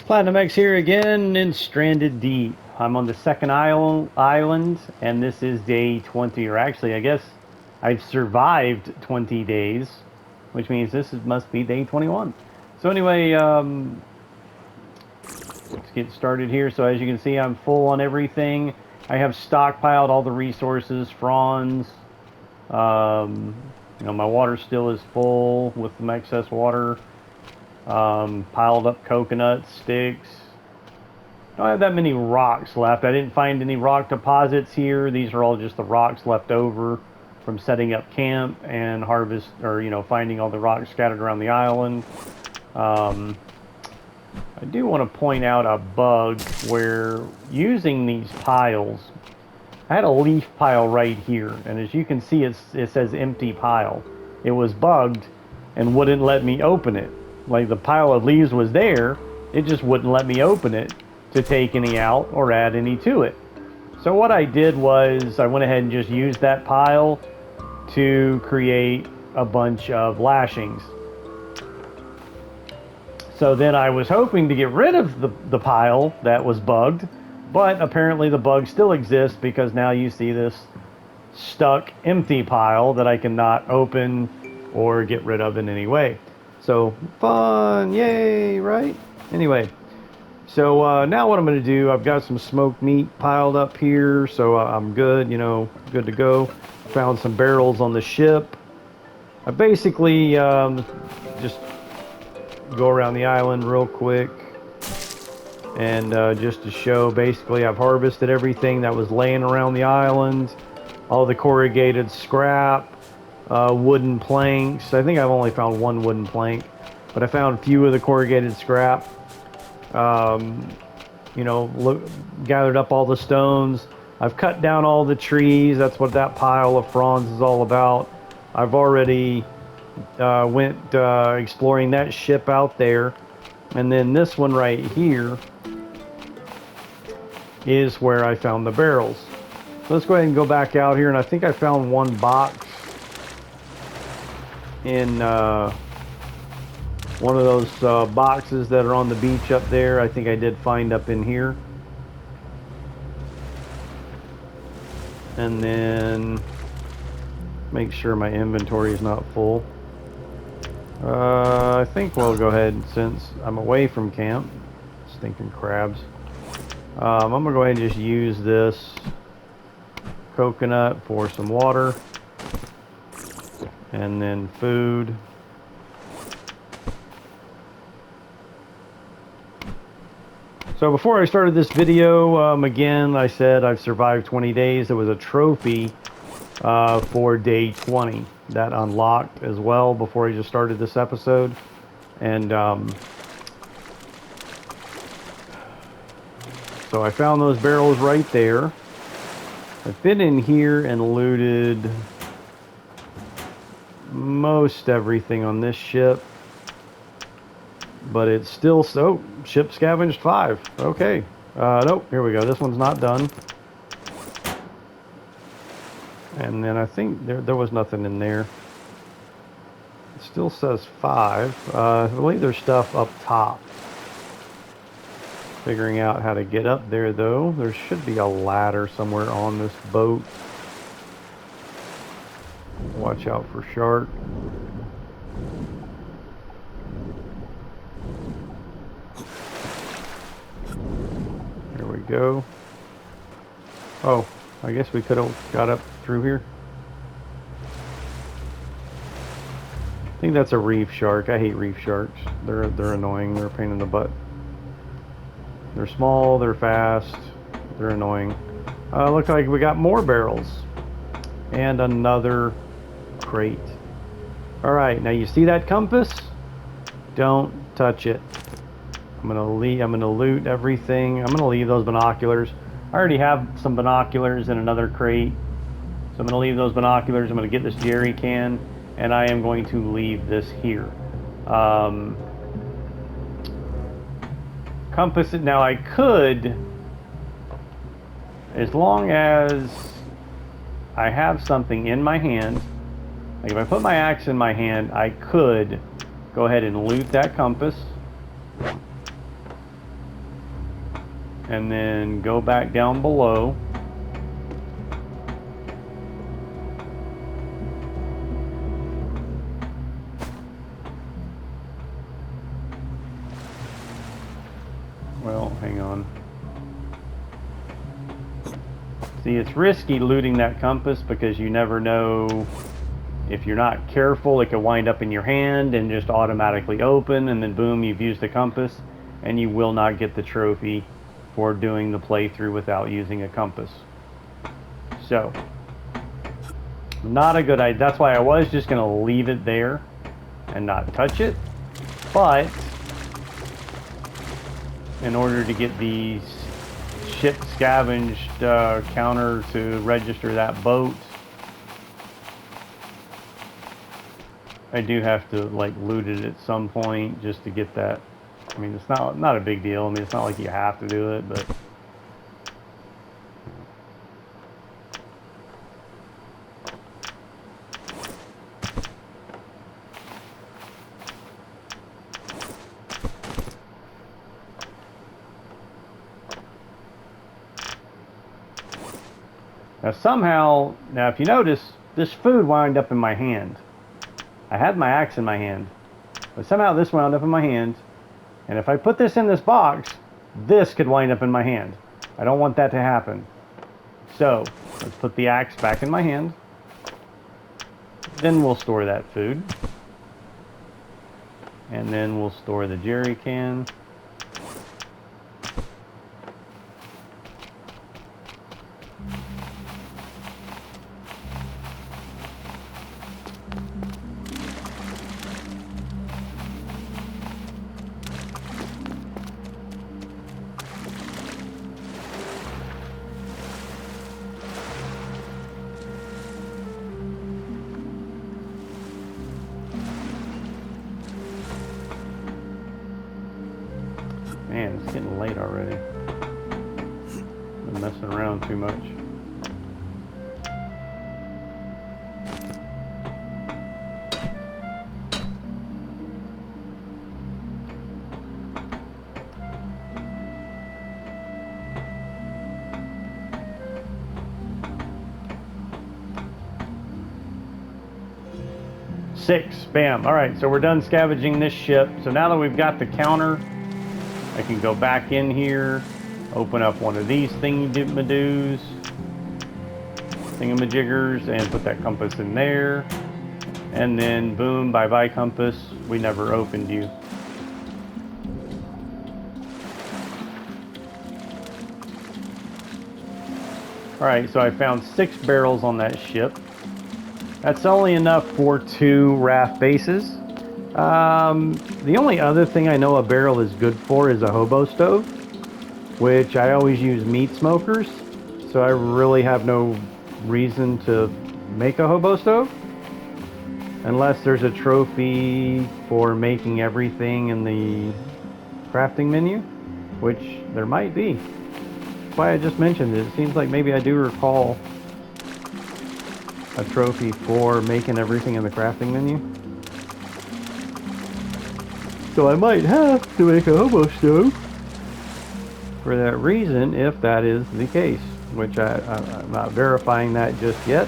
Platinum X here again in Stranded Deep. I'm on the second island, and this is day 20, or actually, I guess I've survived 20 days, which means must be day 21. So anyway, let's get started here. So as you can see, I'm full on everything. I have stockpiled all the resources, fronds. Um, my water still is full with some excess water. Piled up coconut sticks. Don't have that many rocks left. I didn't find any rock deposits here. These are all just the rocks left over from setting up camp and harvest, or finding all the rocks scattered around the island. I do want to point out a bug where using these piles, I had a leaf pile right here, and as you can see, it says empty pile. It was bugged and wouldn't let me open it. Like the pile of leaves was there, it just wouldn't let me open it to take any out or add any to it. So what I did was I went ahead and just used that pile to create a bunch of lashings. So then I was hoping to get rid of the pile that was bugged, but apparently the bug still exists because now you see this stuck empty pile that I cannot open or get rid of in any way. So fun, yay, right? Anyway, so now what I'm going to do, I've got some smoked meat piled up here, so I'm good, good to go. Found some barrels on the ship. I basically just go around the island real quick, and just to show, basically I've harvested everything that was laying around the island, all the corrugated scrap, wooden planks. I think I've only found one wooden plank, but I found a few of the corrugated scrap. Gathered up all the stones. I've cut down all the trees. That's what that pile of fronds is all about. I've already went exploring that ship out there, and then this one right here is where I found the barrels. So let's go ahead and go back out here, and I think I found one box in one of those boxes that are on the beach up there. I think I did find up in here. And then make sure my inventory is not full. I think we'll go ahead, since I'm away from camp. Stinking crabs. I'm gonna go ahead and just use this coconut for some water, and then food. So before I started this video, again, I said I've survived 20 days. There was a trophy for day 20 that unlocked as well before I just started this episode. And so I found those barrels right there. I've been in here and looted most everything on this ship. But it's still so. Ship scavenged 5. Okay. Nope. Here we go. This one's not done. And then I think there was nothing in there. It still says 5. I believe there's stuff up top. Figuring out how to get up there, though. There should be a ladder somewhere on this boat. Watch out for shark. Go. Oh, I guess we could have got up through here. I think that's a reef shark. I hate reef sharks. They're annoying. They're a pain in the butt. They're small. They're fast. They're annoying. Looks like we got more barrels and another crate. All right, now you see that compass? Don't touch it. I'm gonna loot everything. I'm gonna leave those binoculars. I already have some binoculars in another crate, so I'm gonna leave those binoculars. I'm gonna get this jerry can, and I am going to leave this here. Compass. Now I could, as long as I have something in my hand. Like if I put my axe in my hand, I could go ahead and loot that compass. and then go back down below. Well, hang on. See, it's risky looting that compass because you never know. If you're not careful, it could wind up in your hand and just automatically open, and then boom, you've used the compass, and you will not get the trophy for doing the playthrough without using a compass. So, not a good idea. That's why I was just going to leave it there and not touch it. But, in order to get the ship scavenged counter to register that boat, I do have to like loot it at some point just to get that. I mean, it's not a big deal. I mean, it's not like you have to do it, but now if you notice, this food wound up in my hand. I had my axe in my hand, but somehow this wound up in my hand, and if I put this in this box, this could wind up in my hand. I don't want that to happen. So, let's put the axe back in my hand. Then we'll store that food. And then we'll store the jerry can. Man, it's getting late already. I'm messing around too much. Six, bam. All right, so we're done scavenging this ship. So now that we've got the counter, I can go back in here, open up one of these thingamajiggers, and put that compass in there. And then boom, bye-bye compass. We never opened you. Alright, so I found 6 barrels on that ship. That's only enough for 2 raft bases. The only other thing I know a barrel is good for is a hobo stove, which I always use meat smokers, so I really have no reason to make a hobo stove unless there's a trophy for making everything in the crafting menu, which there might be. That's why I just mentioned it. It seems like maybe I do recall a trophy for making everything in the crafting menu. So I might have to make a hobo stove for that reason, if that is the case, which I'm not verifying that just yet,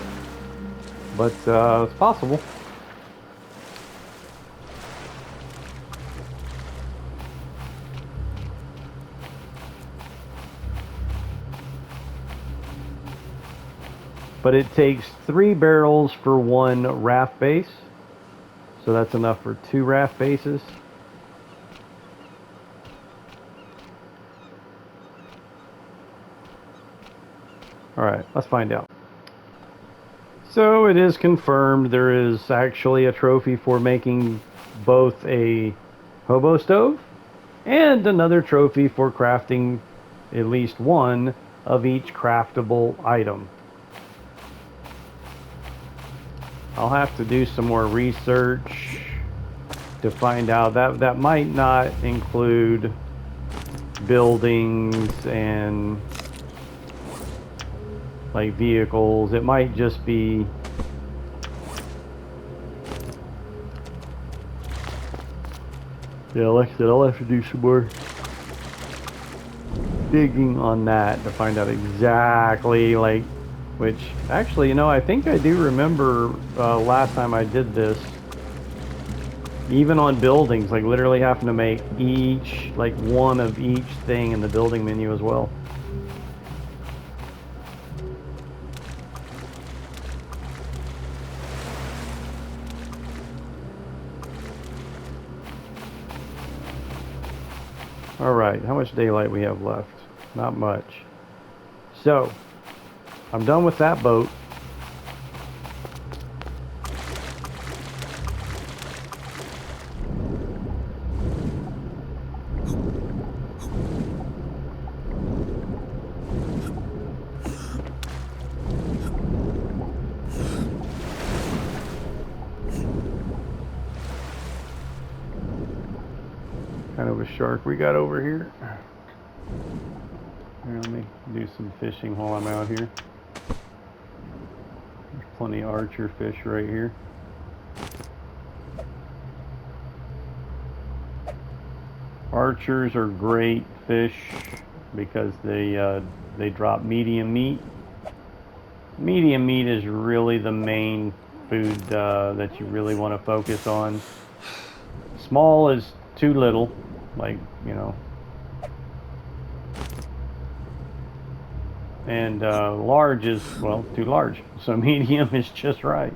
but it's possible. But it takes 3 barrels for 1 raft base, so that's enough for 2 raft bases. Alright, let's find out. So it is confirmed there is actually a trophy for making both a hobo stove and another trophy for crafting at least one of each craftable item. I'll have to do some more research to find out. That might not include buildings and like vehicles. It might just be like I said, I'll have to do some more digging on that to find out exactly, like, which actually, you know, I think I do remember last time I did this, even on buildings, like literally having to make each, like one of each thing in the building menu as well. All right, how much daylight we have left? Not much. So, I'm done with that boat. Kind of a shark we got over here. Here, let me do some fishing while I'm out here. There's plenty of archer fish right here. Archers are great fish because they drop medium meat. Medium meat is really the main food that you really want to focus on. Small is too little, like, you know. And large is, well, too large. So medium is just right.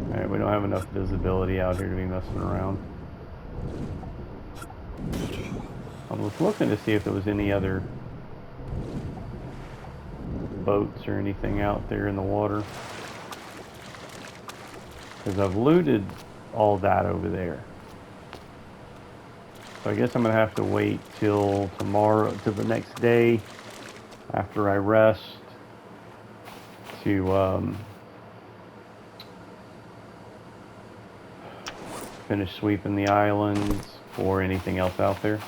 Alright, we don't have enough visibility out here to be messing around. I was looking to see if there was any other boats or anything out there in the water. Because I've looted all that over there. So I guess I'm going to have to wait till tomorrow, till the next day, after I rest, to finish sweeping the islands for anything else out there.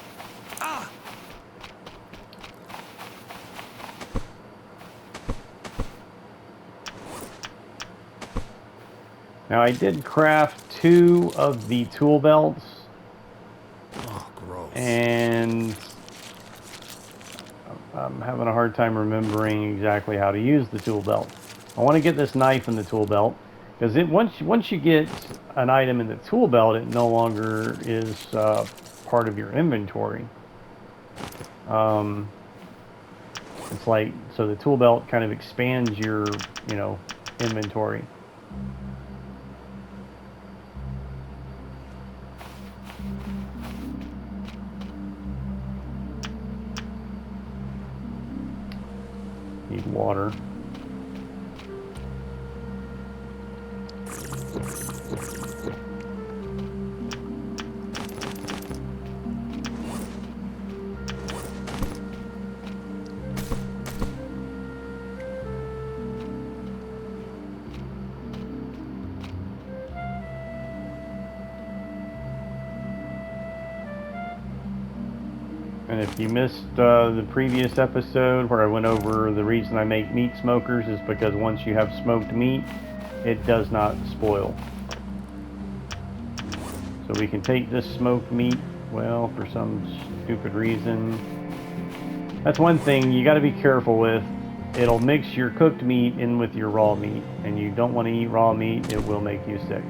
Now I did craft 2 of the tool belts. Oh, gross. And I'm having a hard time remembering exactly how to use the tool belt. I want to get this knife in the tool belt, because once you get an item in the tool belt, it no longer is part of your inventory. It's like, so the tool belt kind of expands your, you know, inventory. Need water. And if you missed the previous episode where I went over the reason I make meat smokers is because once you have smoked meat, it does not spoil. So we can take this smoked meat, well, for some stupid reason. That's one thing you got to be careful with. It'll mix your cooked meat in with your raw meat, and you don't want to eat raw meat. It will make you sick.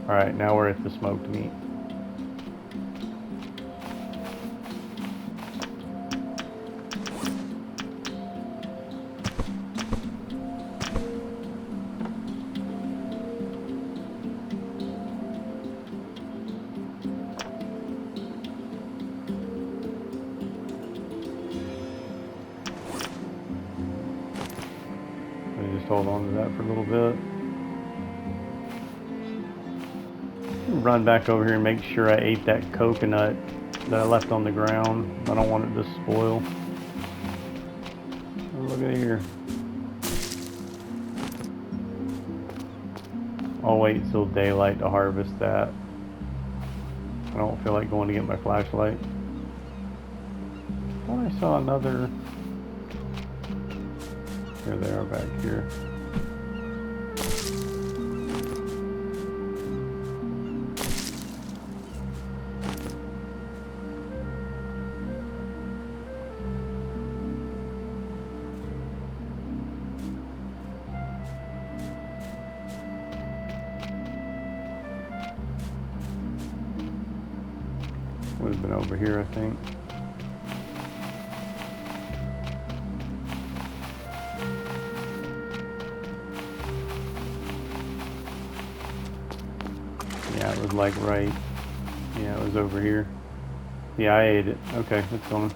Alright, now we're at the smoked meat. Let me just hold on to that for a little bit. Run back over here and make sure I ate that coconut that I left on the ground. I don't want it to spoil. Oh, look at here. I'll wait till daylight to harvest that. I don't feel like going to get my flashlight. I thought I saw another Here they are back here. Would have been over here, I think. Yeah, it was like right. Yeah, it was over here. Yeah, I ate it. Okay, it's gone.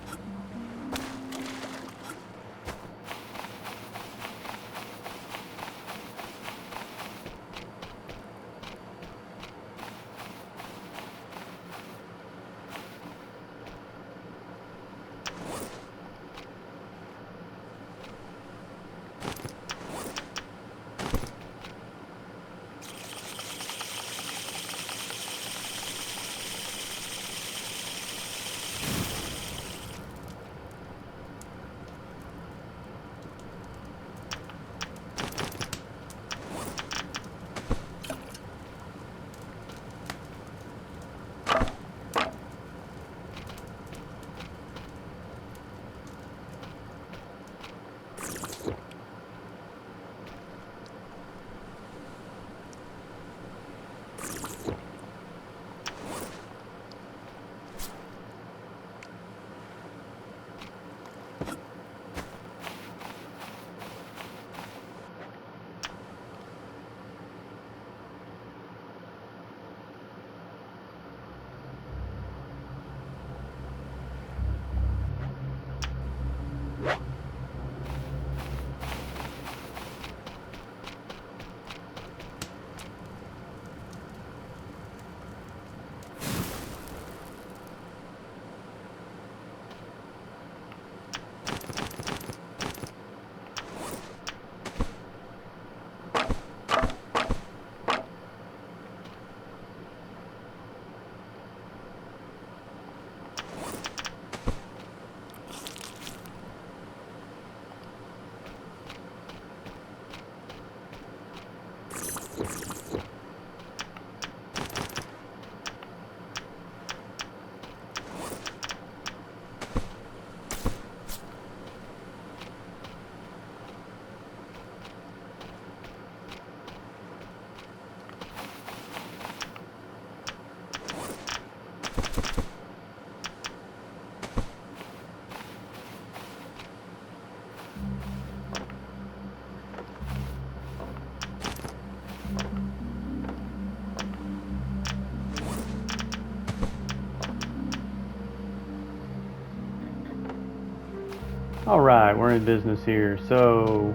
All right, we're in business here. So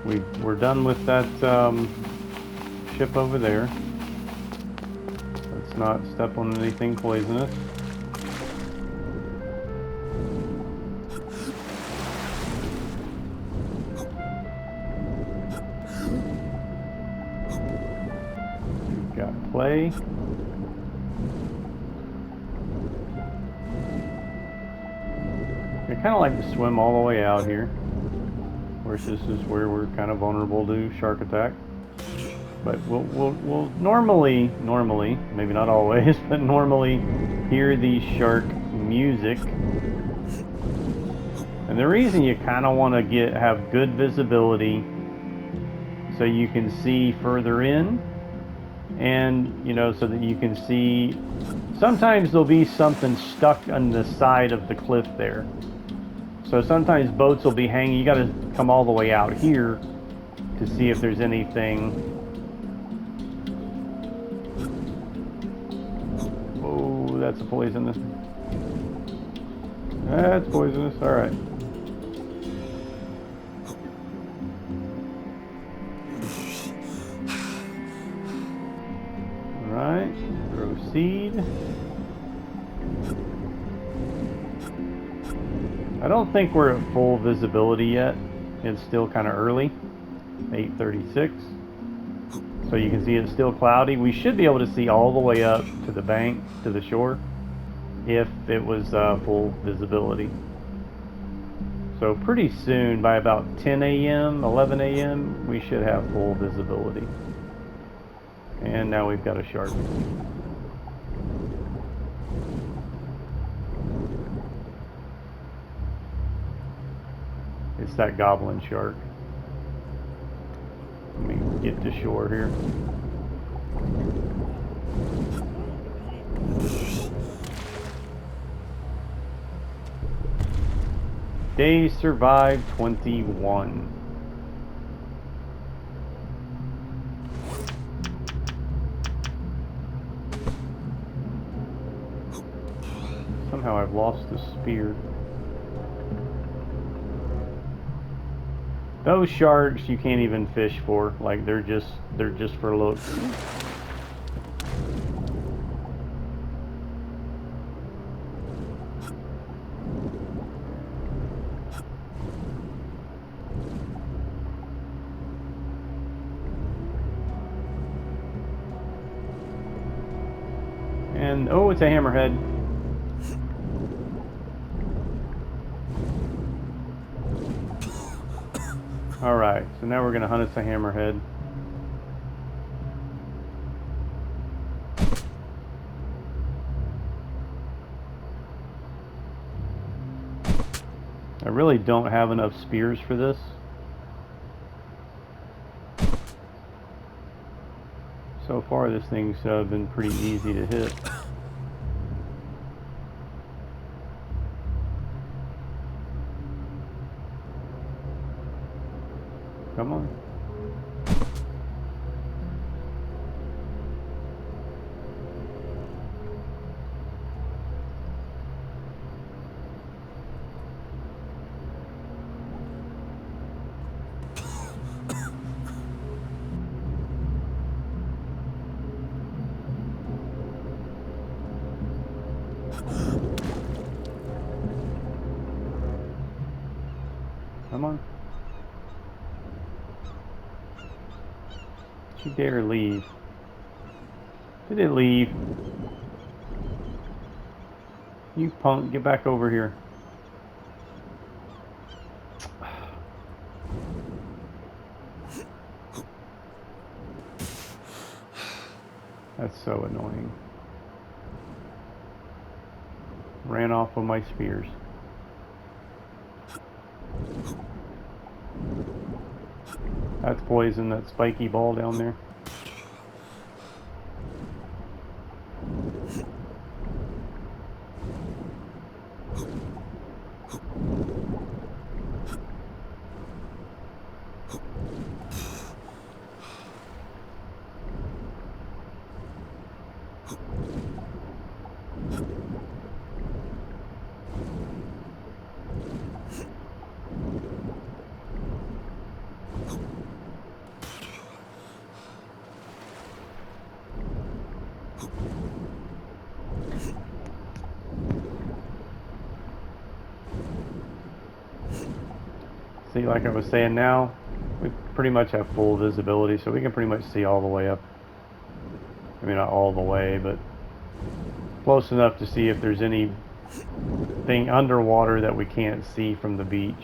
we're done with that ship over there. Let's not step on anything poisonous. We've got play. I kind of like to swim all the way out here. Of course, this is where we're kind of vulnerable to shark attack. But we'll normally, maybe not always, but normally hear the shark music. And the reason you kind of want to have good visibility so you can see further in, and so that you can see. Sometimes there'll be something stuck on the side of the cliff there. So sometimes boats will be hanging. You got to come all the way out here to see if there's anything. Oh, that's a poisonous. That's poisonous. All right. All right. Proceed. I don't think we're at full visibility yet. It's still kind of early, 8:36. So you can see it's still cloudy. We should be able to see all the way up to the bank, to the shore, if it was full visibility. So pretty soon, by about 10 a.m., 11 a.m., we should have full visibility. And now we've got a shark. It's that goblin shark. Let me get to shore here. Days survived 21. Somehow I've lost the spear. Those sharks you can't even fish for. Like they're just for looks. And oh, it's a hammerhead. Alright, so now we're going to hunt us a hammerhead. I really don't have enough spears for this. So far this thing's been pretty easy to hit. Come on. Come on. Don't you dare leave. Did it leave? You punk, get back over here. That's so annoying. Ran off with my spears. That's poison, that spiky ball down there. See, like I was saying now, we pretty much have full visibility, so we can pretty much see all the way up. I mean, not all the way, but close enough to see if there's anything underwater that we can't see from the beach.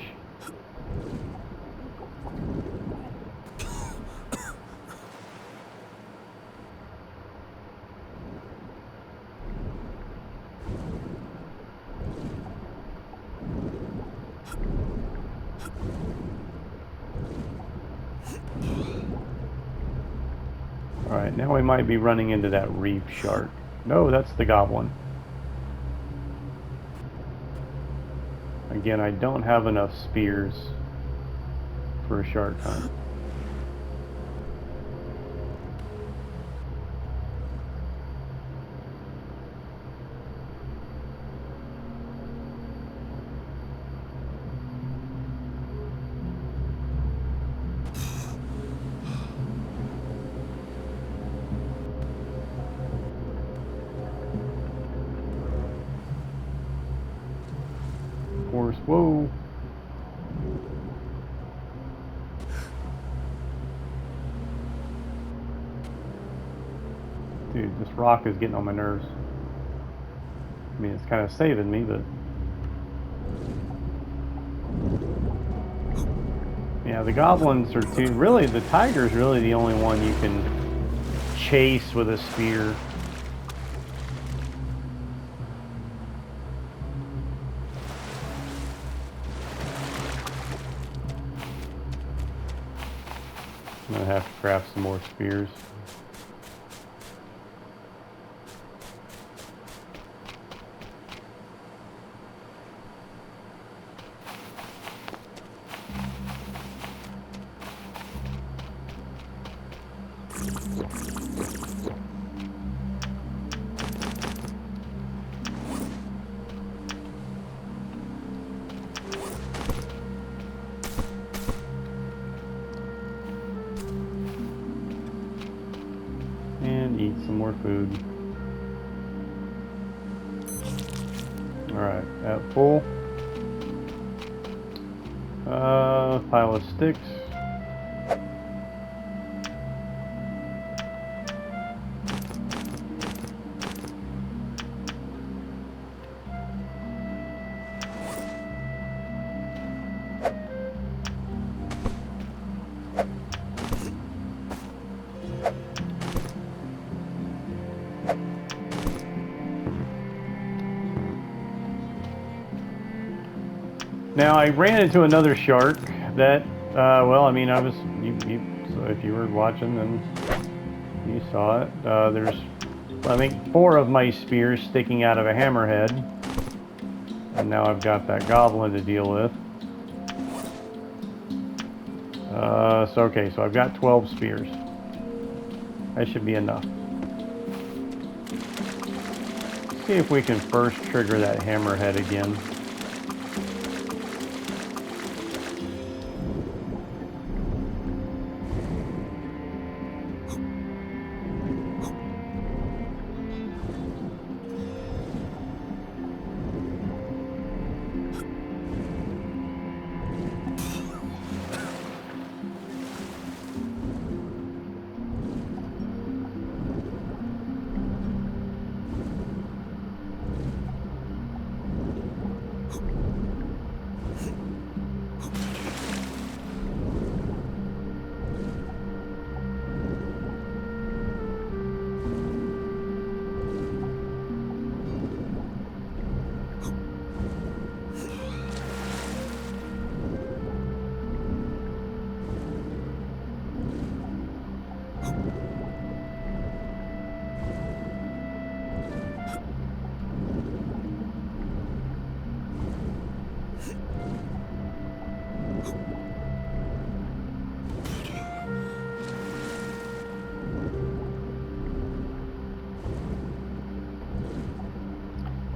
Alright, now we might be running into that reef shark. No, that's the goblin. Again, I don't have enough spears for a shark hunt. Horse, whoa. Dude, this rock is getting on my nerves. I mean, it's kind of saving me, but Yeah, the goblins are too. Really, the tiger's really the only one you can chase with a spear. I'm gonna have to craft some more spears. And eat some more food. Alright, at full. Pile of sticks. Now I ran into another shark that, well, I mean, so if you were watching, then you saw it. There's, I think, 4 of my spears sticking out of a hammerhead, and now I've got that goblin to deal with. So I've got 12 spears. That should be enough. Let's see if we can first trigger that hammerhead again.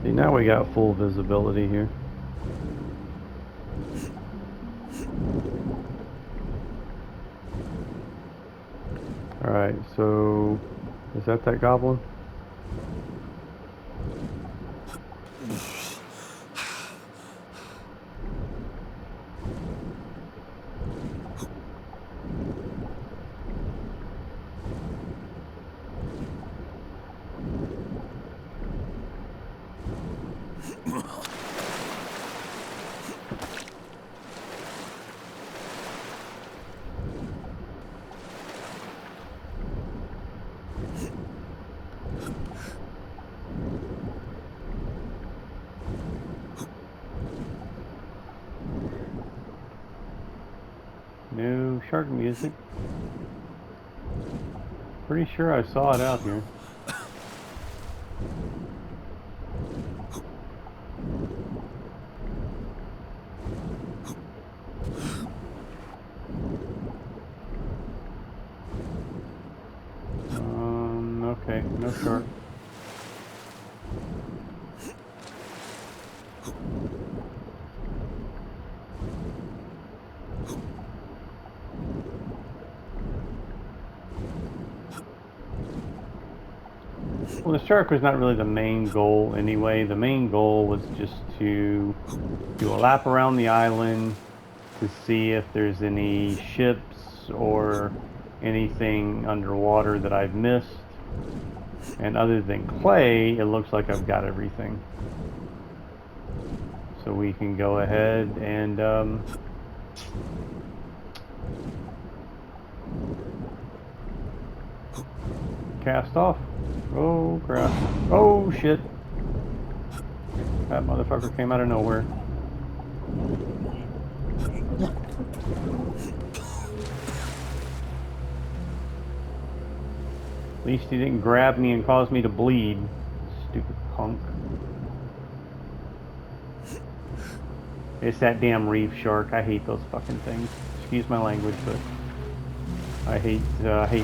See, now we got full visibility here. Alright, so is that goblin? No shark music. Pretty sure I saw it out here. Okay, no shark. Well, the shark was not really the main goal anyway. The main goal was just to do a lap around the island to see if there's any ships or anything underwater that I've missed. And other than clay, it looks like I've got everything. So we can go ahead and cast off. Oh crap. Oh shit. That motherfucker came out of nowhere. At least he didn't grab me and cause me to bleed. Stupid punk. It's that damn reef shark. I hate those fucking things. Excuse my language, but I hate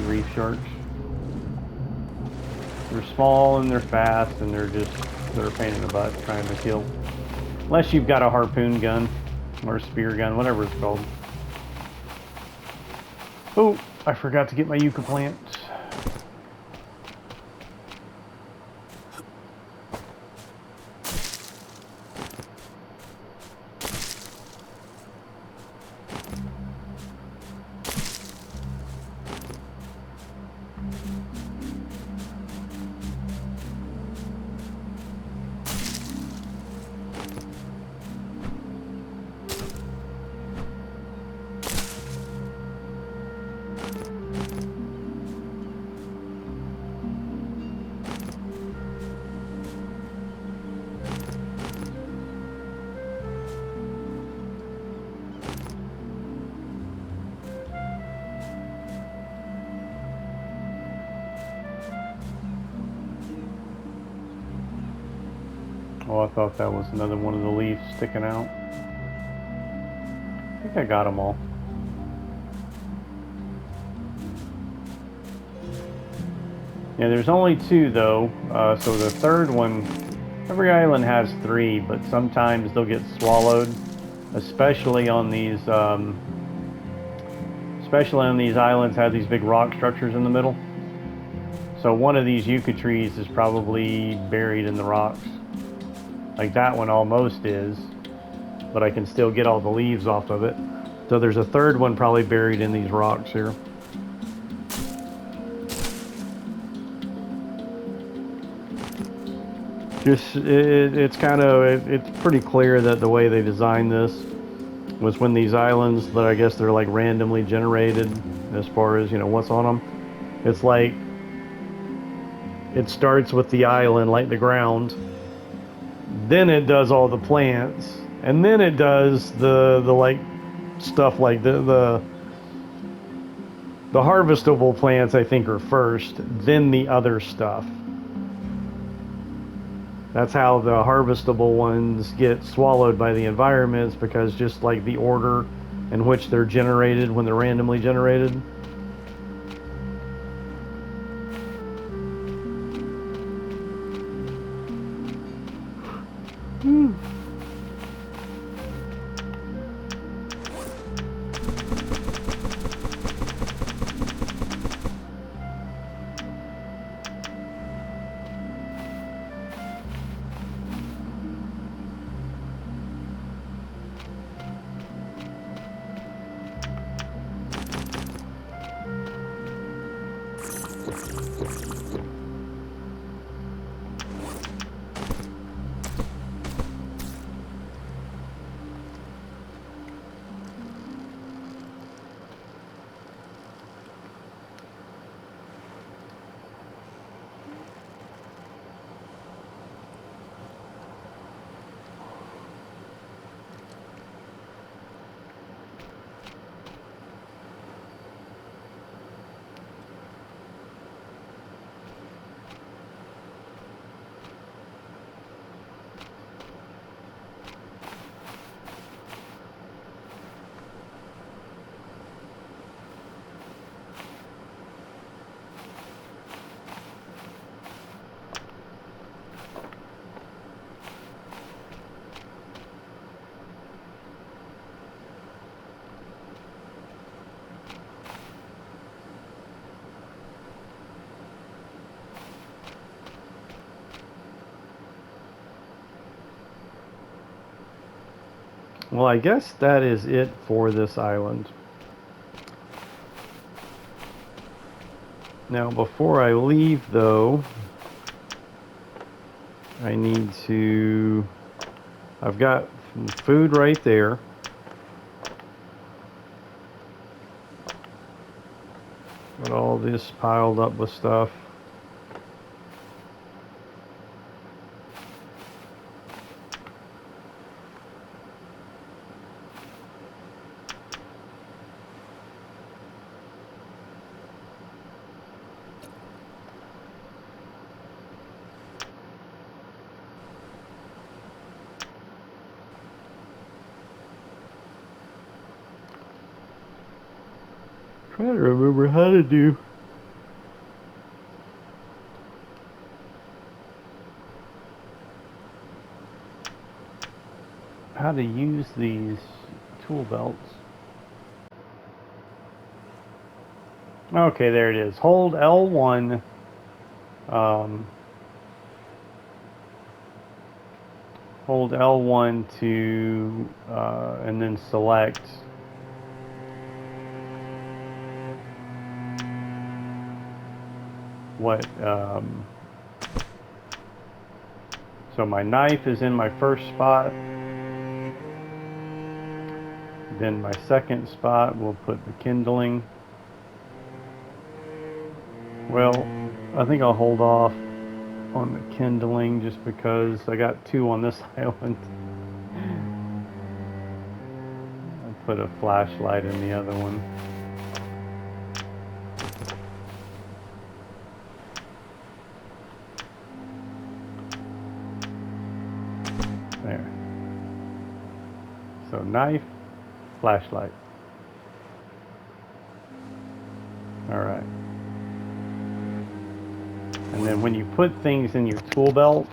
reef sharks. They're small and they're fast and they're a pain in the butt trying to kill. Unless you've got a harpoon gun or a spear gun, whatever it's called. Oh, I forgot to get my yucca plant. Oh, I thought that was another one of the leaves sticking out. I think I got them all. Yeah, there's only 2 though, so the third one, every island has 3, but sometimes they'll get swallowed, especially on these islands have these big rock structures in the middle. So one of these yucca trees is probably buried in the rocks. Like that one almost is, but I can still get all the leaves off of it. So there's a third one probably buried in these rocks here. Just, it's pretty clear that the way they designed this was when these islands that I guess they're like randomly generated as far as, you know, what's on them. It's like, it starts with the island, like the ground. Then it does all the plants, and then it does the like stuff like the harvestable plants. I think are first, then the other stuff. That's how the harvestable ones get swallowed by the environments, because just like the order in which they're generated when they're randomly generated. Well, I guess that is it for this island. Now, before I leave, though, I need to... I've got food right there. Got all this piled up with stuff. trying to remember how to do. How to use these tool belts. Okay, there it is. Hold L1. Hold L1 to, and then select what, so my knife is in my first spot. Then my second spot, we'll put the kindling. Well, I think I'll hold off on the kindling just because I got 2 on this island. I'll put a flashlight in the other one. There. So knife, flashlight. Alright. And then when you put things in your tool belt,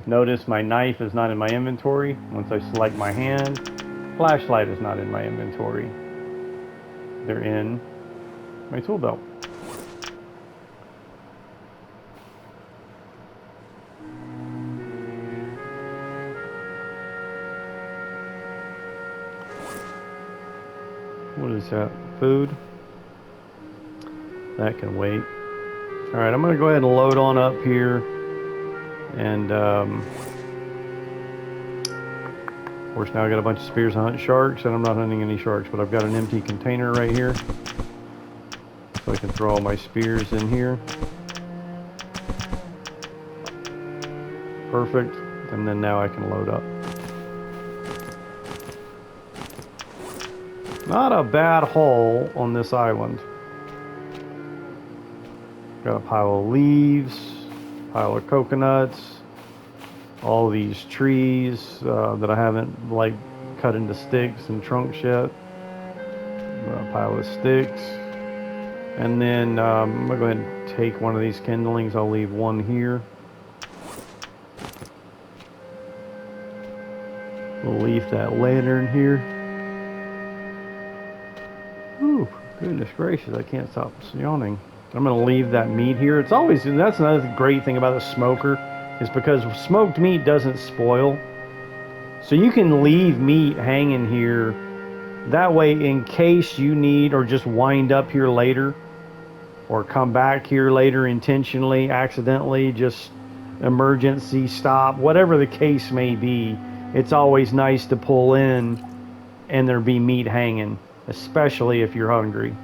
notice my knife is not in my inventory. Once I select my hand, flashlight is not in my inventory. They're in my tool belt. What is that? Food? That can wait. Alright, I'm going to go ahead and load on up here. And, of course, now I got a bunch of spears to hunt sharks, and I'm not hunting any sharks, but I've got an empty container right here. So I can throw all my spears in here. Perfect. And then now I can load up. Not a bad haul on this island. Got a pile of leaves, pile of coconuts, all these trees that I haven't like cut into sticks and trunks yet. A pile of sticks. And then I'm gonna go ahead and take one of these kindlings. I'll leave one here. We'll leave that lantern here. Ooh, goodness gracious, I can't stop yawning. I'm going to leave that meat here. It's always, that's another great thing about a smoker, is because smoked meat doesn't spoil. So you can leave meat hanging here. That way, in case you need, or just wind up here later, or come back here later intentionally, accidentally, just emergency stop, whatever the case may be, it's always nice to pull in and there be meat hanging, especially if you're hungry.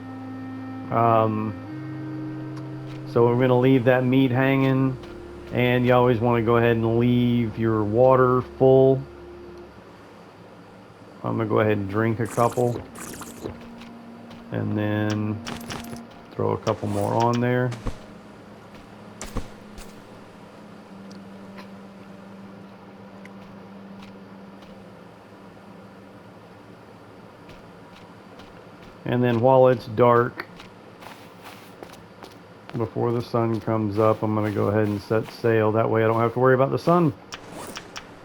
So we're going to leave that meat hanging, and you always want to go ahead and leave your water full. I'm going to go ahead and drink a couple, and then throw a couple more on there. And then while it's dark, before the sun comes up, I'm going to go ahead and set sail. That way I don't have to worry about the sun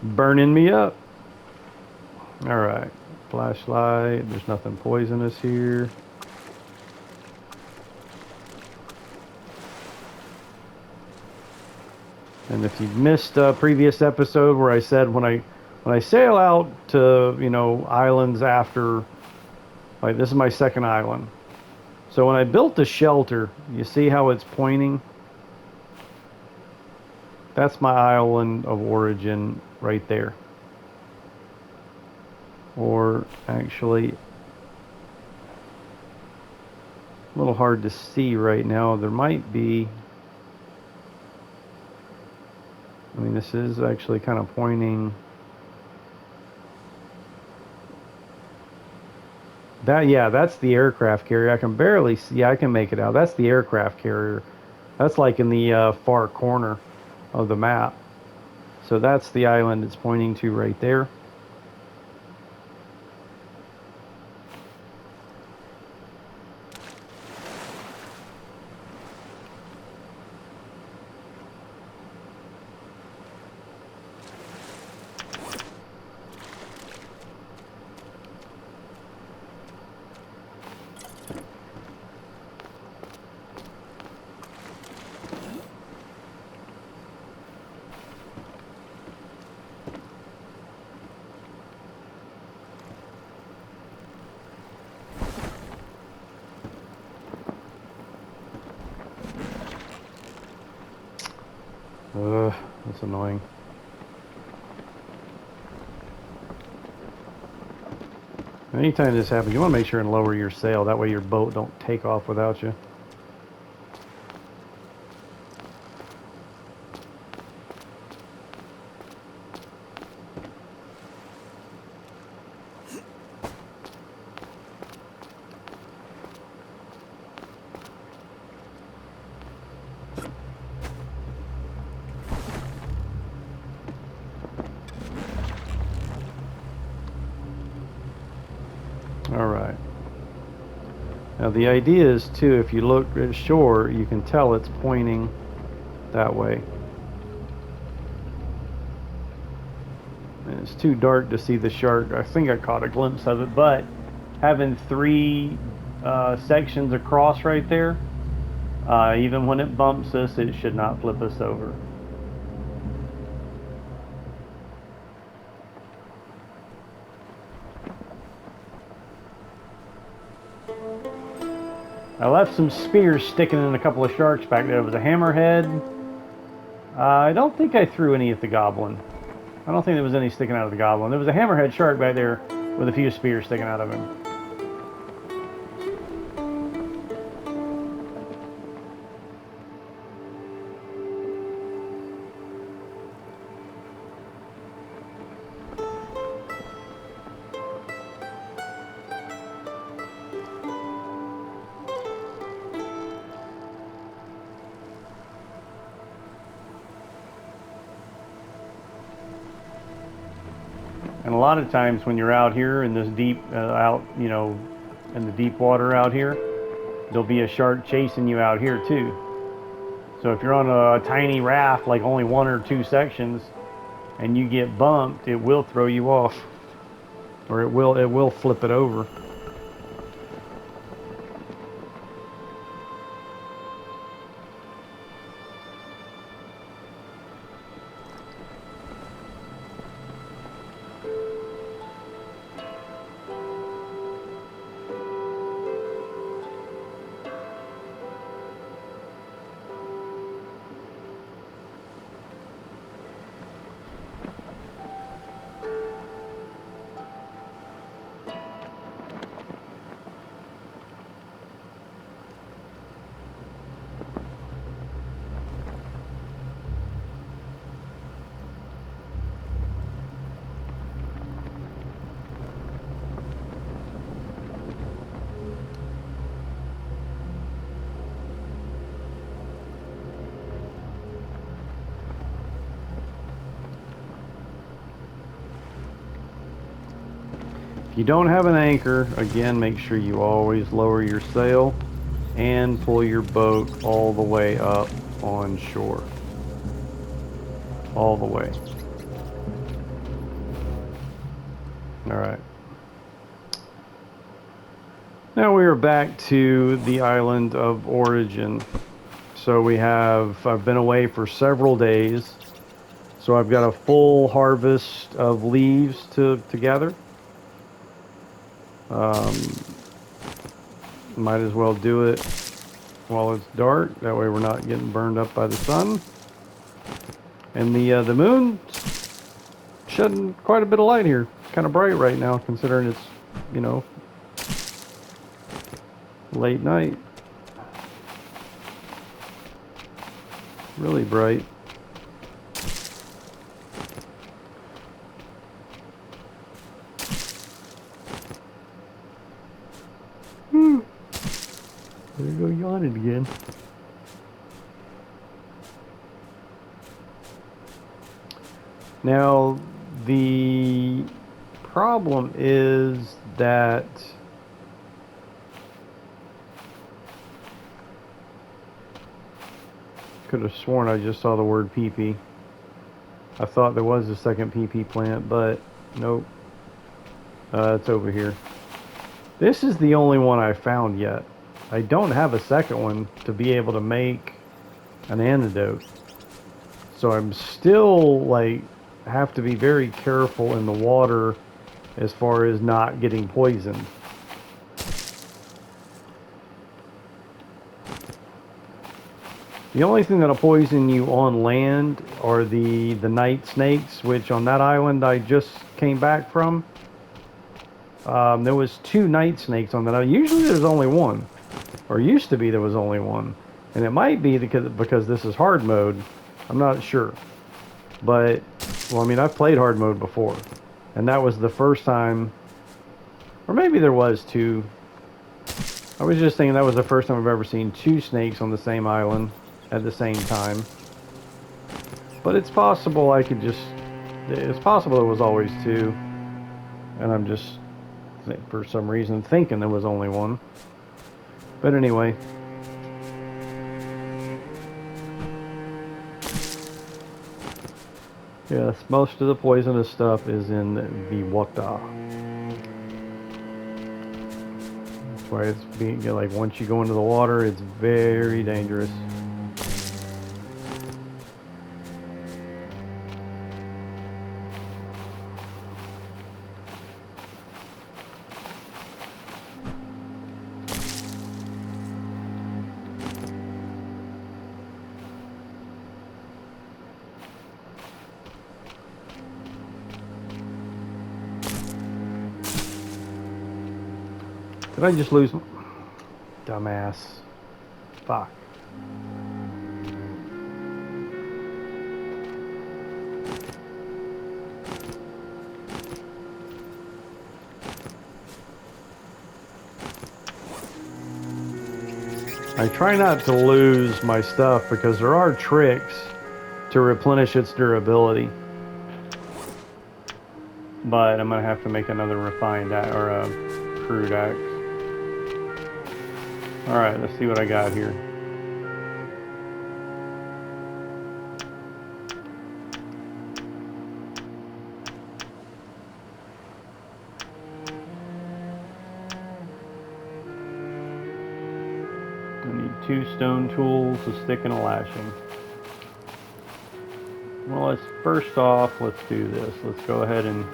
burning me up. Alright, flashlight. There's nothing poisonous here. And if you've missed a previous episode where I said when I sail out to, you know, islands after, like this is my second island. So when I built the shelter, you see how it's pointing? That's my island of origin right there. Or actually, a little hard to see right now. There might be, I mean, this is actually kind of pointing. That, yeah, that's the aircraft carrier. I can barely see. Yeah, I can make it out. That's the aircraft carrier. That's like in the far corner of the map. So that's the island it's pointing to right there. Ugh, that's annoying. Anytime this happens, you want to make sure and lower your sail. That way your boat don't take off without you. All right. Now the idea is too, if you look at shore, you can tell it's pointing that way. And it's too dark to see the shark. I think I caught a glimpse of it, but having three sections across right there, even when it bumps us, it should not flip us over. I left some spears sticking in a couple of sharks back there. It was a hammerhead. I don't think I threw any at the goblin. I don't think there was any sticking out of the goblin. There was a hammerhead shark back there with a few spears sticking out of him. And a lot of times when you're out here in this deep, in the deep water out here, there'll be a shark chasing you out here too. So if you're on a tiny raft, like only one or two sections, and you get bumped, it will throw you off, or it will flip it over. If you don't have an anchor, again, make sure you always lower your sail and pull your boat all the way up on shore. All the way. All right. Now we are back to the island of origin. So I've been away for several days. So I've got a full harvest of leaves to gather. Might as well do it while it's dark. That way we're not getting burned up by the sun. And the moon shedding quite a bit of light here. Kind of bright right now, considering it's, late night. Really bright. There you go, yawning again. Now, the problem is that could have sworn I just saw the word PP. I thought there was a second PP plant, but nope. It's over here. This is the only one I found yet. I don't have a second one to be able to make an antidote. So I'm still have to be very careful in the water as far as not getting poisoned. The only thing that'll poison you on land are the night snakes, which on that island I just came back from. There was 2 night snakes on that island. Usually there's only one, or used to be there was only one, and it might be because this is hard mode. I'm not sure, but well, I mean I've played hard mode before, and that was the first time, or maybe there was 2. I was just thinking that was the first time I've ever seen 2 snakes on the same island at the same time. But it's possible it's possible it was always 2, and I'm just, for some reason, thinking there was only one. But anyway. Yes, most of the poisonous stuff is in the water. That's why it's being, like, once you go into the water, it's very dangerous. Did I just lose? Dumbass. Fuck. I try not to lose my stuff because there are tricks to replenish its durability. But I'm gonna have to make another refined or a crude axe. Alright, let's see what I got here. I need 2 stone tools, a stick, and a lashing. Well, let's first off, let's do this. Let's go ahead and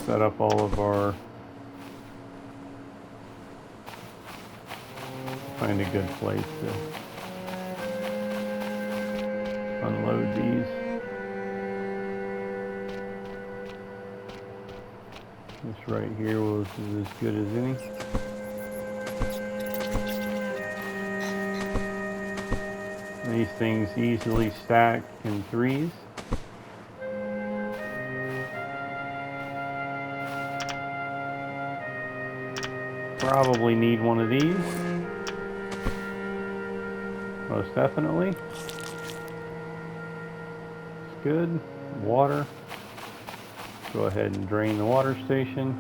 set up all of our, find a good place to unload these. This right here was as good as any. These things easily stack in 3s. Probably need one of these. Most definitely. It's good. Water. Go ahead and drain the water station.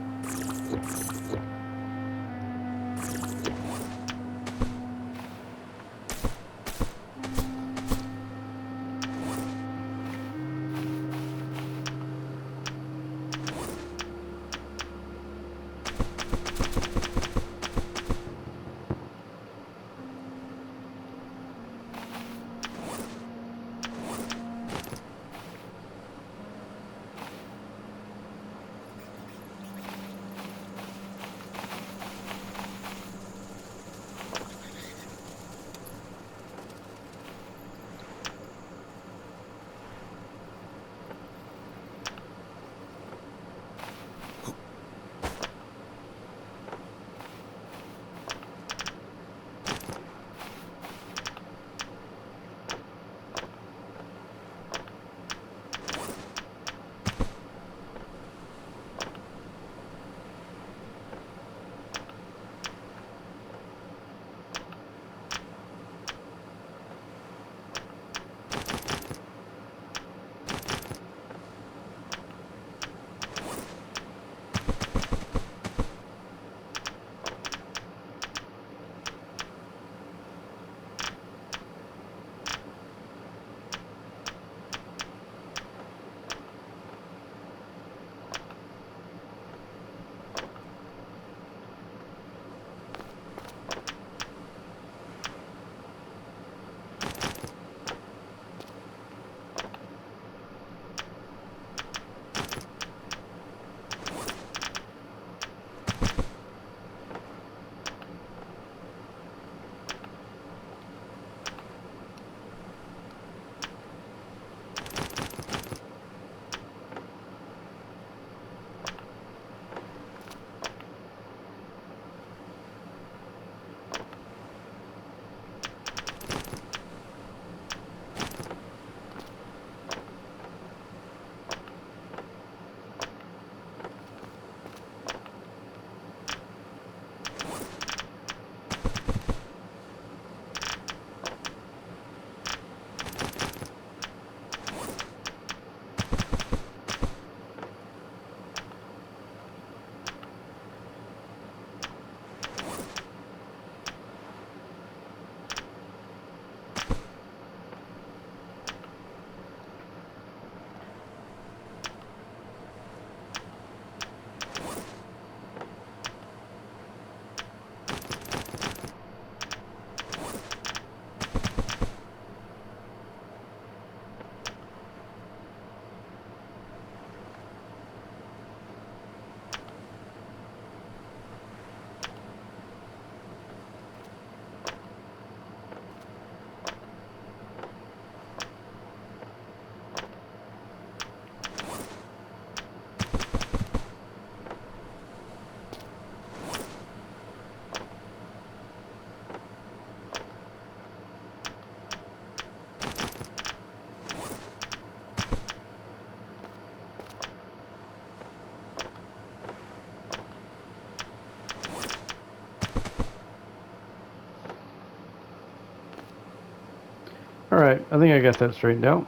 Alright, I think I got that straightened out.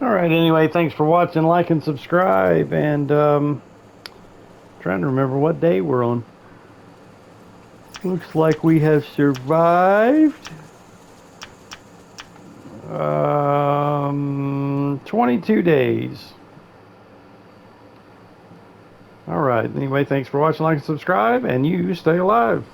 Alright, anyway, thanks for watching, like, and subscribe, and trying to remember what day we're on. Looks like we have survived 22 days. Alright, anyway, thanks for watching, like, and subscribe, and you stay alive.